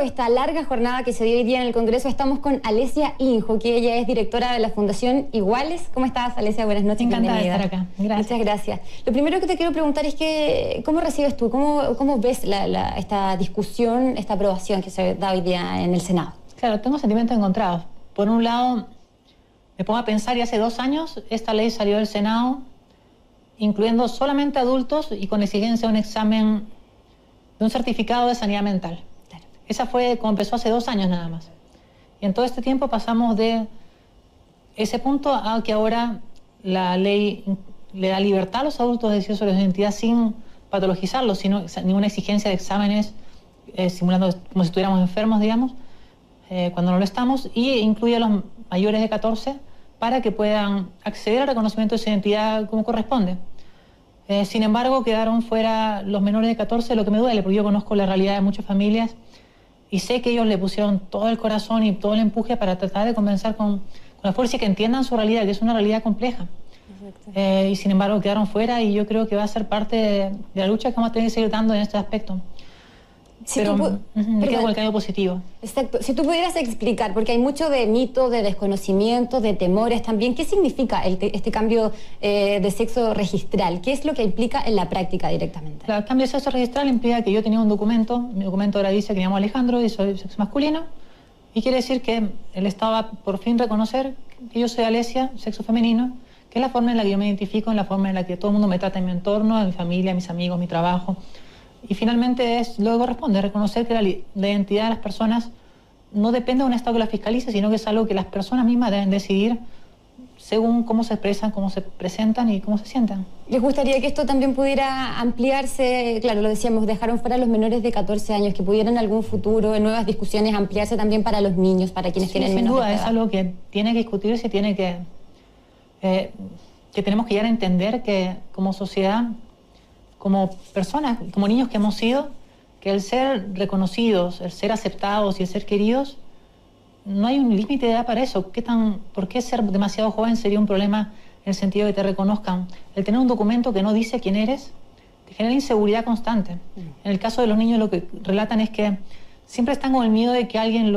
Esta larga jornada que se dio hoy día en el Congreso, estamos con Alesia Injo, que ella es directora de la Fundación Iguales. ¿Cómo estás, Alesia? Buenas noches. Encantada de estar acá. Gracias. Muchas gracias. Lo primero que te quiero preguntar es que, ¿cómo recibes tú, cómo ves esta discusión, esta aprobación que se da hoy día en el Senado? Claro, tengo sentimientos encontrados. Por un lado, me pongo a pensar, y hace 2 años esta ley salió del Senado, incluyendo solamente adultos y con exigencia de un examen, de un certificado de sanidad mental. Esa fue como empezó hace 2 años nada más. Y en todo este tiempo pasamos de ese punto a que ahora la ley le da libertad a los adultos de decir sobre su identidad sin patologizarlos, sin ninguna exigencia de exámenes, simulando como si estuviéramos enfermos, digamos, cuando no lo estamos, y incluye a los mayores de 14 para que puedan acceder al reconocimiento de su identidad como corresponde. Sin embargo, quedaron fuera los menores de 14, lo que me duele, porque yo conozco la realidad de muchas familias y sé que ellos le pusieron todo el corazón y todo el empuje para tratar de convencer con la fuerza y que entiendan su realidad, que es una realidad compleja. Y sin embargo quedaron fuera, y yo creo que va a ser parte de la lucha que vamos a tener que seguir dando en este aspecto. Pero me quedo con el cambio positivo. Exacto. Si tú pudieras explicar, porque hay mucho de mito, de desconocimiento, de temores también, ¿qué significa este cambio de sexo registral? ¿Qué es lo que implica en la práctica directamente? El cambio de sexo registral implica que yo tenía un documento, mi documento ahora dice que me llamo Alejandro y soy sexo masculino, y quiere decir que el Estado va a por fin reconocer que yo soy Alesia, sexo femenino, que es la forma en la que yo me identifico, en la forma en la que todo el mundo me trata en mi entorno, en mi familia, mis amigos, mi trabajo. Y finalmente luego corresponde reconocer que la identidad de las personas no depende de un Estado que la fiscalice, sino que es algo que las personas mismas deben decidir según cómo se expresan, cómo se presentan y cómo se sientan. ¿Les gustaría que esto también pudiera ampliarse? Claro, lo decíamos, dejaron fuera a los menores de 14 años, que pudieran en algún futuro, en nuevas discusiones, ampliarse también para los niños, para quienes tienen menos edad. Sin duda, es algo que tiene que discutirse y tiene que tenemos que llegar a entender que como sociedad, como personas, como niños que hemos sido, que el ser reconocidos, el ser aceptados y el ser queridos, no hay un límite de edad para eso. ¿Por qué ser demasiado joven sería un problema en el sentido de que te reconozcan? El tener un documento que no dice quién eres te genera inseguridad constante. En el caso de los niños, lo que relatan es que siempre están con el miedo de que alguien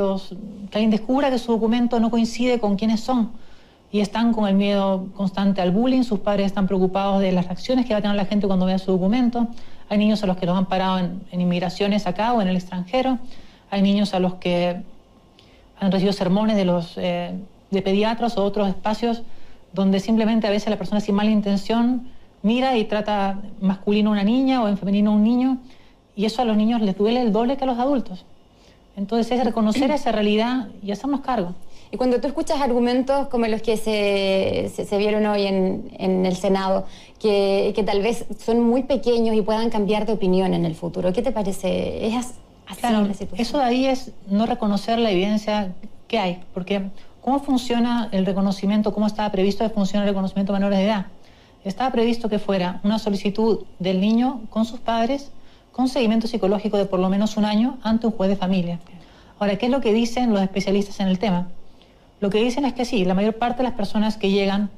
descubra que su documento no coincide con quiénes son, y están con el miedo constante al bullying. Sus padres están preocupados de las reacciones que va a tener la gente cuando vea su documento. Hay niños a los que los han parado en inmigraciones acá o en el extranjero. Hay niños a los que han recibido sermones de pediatras o otros espacios donde simplemente a veces la persona sin mala intención mira y trata masculino a una niña o en femenino a un niño, y eso a los niños les duele el doble que a los adultos. Entonces es reconocer esa realidad y hacernos cargo. Y cuando tú escuchas argumentos como los que se vieron hoy en el Senado, que tal vez son muy pequeños y puedan cambiar de opinión en el futuro, ¿qué te parece? ¿Es así claro, la situación? Eso de ahí es no reconocer la evidencia que hay, porque ¿cómo funciona el reconocimiento? ¿Cómo estaba previsto que funcione el reconocimiento de menores de edad? Estaba previsto que fuera una solicitud del niño con sus padres, con seguimiento psicológico de por lo menos 1 año ante un juez de familia. Ahora, ¿qué es lo que dicen los especialistas en el tema? Lo que dicen es que sí, la mayor parte de las personas que llegan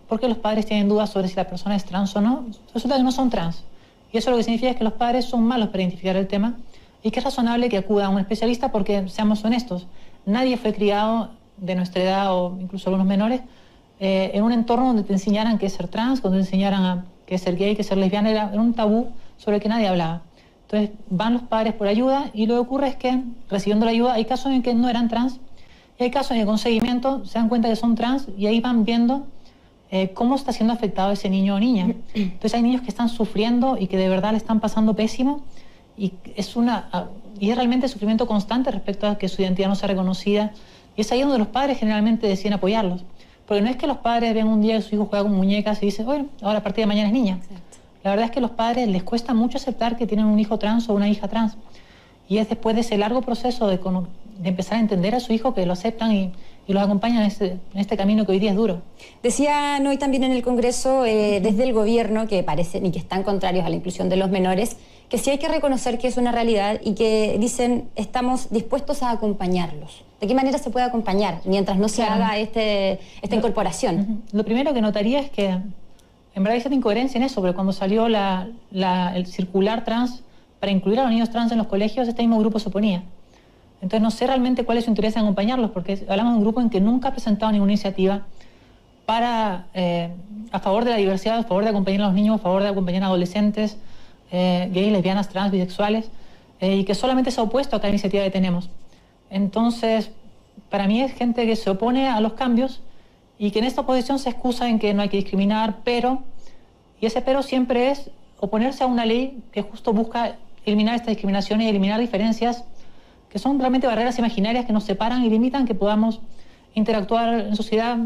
porque los padres tienen dudas sobre si la persona es trans o no, resulta que no son trans. Y eso lo que significa es que los padres son malos para identificar el tema y que es razonable que acuda a un especialista, porque, seamos honestos, nadie fue criado de nuestra edad o incluso algunos menores en un entorno donde te enseñaran qué es ser trans, donde te enseñaran qué es ser gay, qué es ser lesbiana. Era un tabú sobre el que nadie hablaba. Entonces van los padres por ayuda, y lo que ocurre es que recibiendo la ayuda hay casos en que no eran trans, y hay casos en que con seguimiento se dan cuenta que son trans, y ahí van viendo cómo está siendo afectado ese niño o niña. Entonces hay niños que están sufriendo y que de verdad le están pasando pésimo, y es realmente sufrimiento constante respecto a que su identidad no sea reconocida, y es ahí donde los padres generalmente deciden apoyarlos. Porque no es que los padres ven un día que su hijo juega con muñecas y dicen, bueno, ahora a partir de mañana es niña. Exacto. La verdad es que a los padres les cuesta mucho aceptar que tienen un hijo trans o una hija trans. Y es después de ese largo proceso de empezar a entender a su hijo que lo aceptan y los acompañan en este camino que hoy día es duro. Decían hoy también en el Congreso, desde el gobierno, que parecen y que están contrarios a la inclusión de los menores, que sí hay que reconocer que es una realidad, y que dicen, estamos dispuestos a acompañarlos. ¿De qué manera se puede acompañar mientras no se haga esta incorporación? Lo primero que notaría es que en verdad hay cierta incoherencia en eso, porque cuando salió el circular trans para incluir a los niños trans en los colegios, este mismo grupo se oponía. Entonces no sé realmente cuál es su interés en acompañarlos, porque hablamos de un grupo en que nunca ha presentado ninguna iniciativa a favor de la diversidad, a favor de acompañar a los niños, a favor de acompañar a adolescentes, gays, lesbianas, trans, bisexuales, y que solamente se ha opuesto a cada iniciativa que tenemos. Entonces, para mí es gente que se opone a los cambios y que en esta oposición se excusa en que no hay que discriminar, y ese pero siempre es oponerse a una ley que justo busca eliminar esta discriminación y eliminar diferencias que son realmente barreras imaginarias que nos separan y limitan que podamos interactuar en sociedad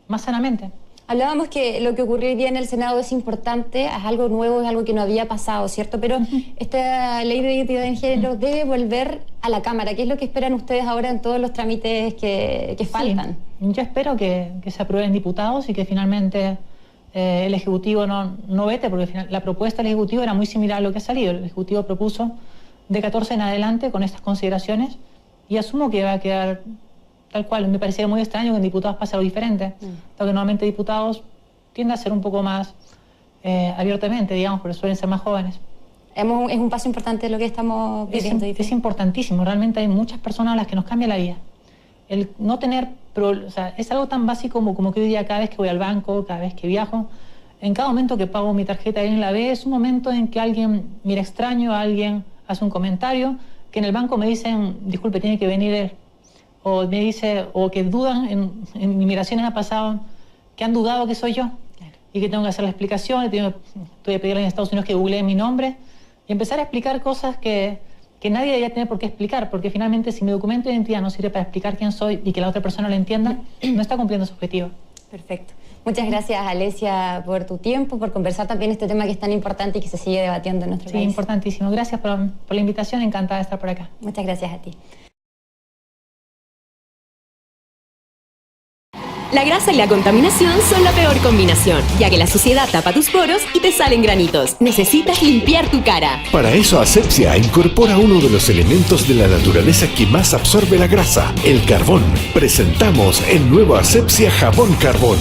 más sanamente. Hablábamos que lo que ocurrió hoy día en el Senado es importante, es algo nuevo, es algo que no había pasado, ¿cierto? Pero esta ley de identidad de género debe volver a la Cámara. ¿Qué es lo que esperan ustedes ahora en todos los trámites que faltan? Yo espero que se aprueben diputados y que finalmente el Ejecutivo no vete, porque la propuesta del Ejecutivo era muy similar a lo que ha salido. El Ejecutivo propuso de 14 en adelante con estas consideraciones y asumo que va a quedar tal cual. Me parecería muy extraño que en diputados pase algo diferente, porque normalmente diputados tienden a ser un poco más abiertamente, digamos, porque suelen ser más jóvenes. Es un paso importante lo que estamos viviendo. Es importantísimo, realmente hay muchas personas a las que nos cambia la vida. El no tener, o sea, es algo tan básico como que hoy día cada vez que voy al banco, cada vez que viajo, en cada momento que pago mi tarjeta y alguien la ve, es un momento en que alguien mira extraño, alguien hace un comentario, que en el banco me dicen, disculpe, tiene que venir él. O me dice, o que dudan, en migraciones ha pasado, que han dudado que soy yo. Claro. Y que tengo que hacer la explicación, tuve que pedirle en Estados Unidos que googlee mi nombre y empezar a explicar cosas que nadie debería tener por qué explicar, porque finalmente si mi documento de identidad no sirve para explicar quién soy y que la otra persona lo entienda, no está cumpliendo su objetivo. Perfecto. Muchas gracias, Alesia, por tu tiempo, por conversar también este tema que es tan importante y que se sigue debatiendo en nuestro país. Sí, importantísimo. Gracias por la invitación, encantada de estar por acá. Muchas gracias a ti. La grasa y la contaminación son la peor combinación, ya que la suciedad tapa tus poros y te salen granitos. Necesitas limpiar tu cara. Para eso Asepxia incorpora uno de los elementos de la naturaleza que más absorbe la grasa, el carbón. Presentamos el nuevo Asepxia Jabón Carbón.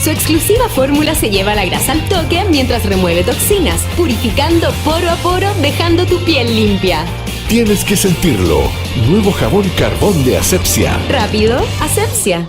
Su exclusiva fórmula se lleva la grasa al toque mientras remueve toxinas, purificando poro a poro, dejando tu piel limpia. Tienes que sentirlo. Nuevo Jabón Carbón de Asepxia. Rápido, Asepxia.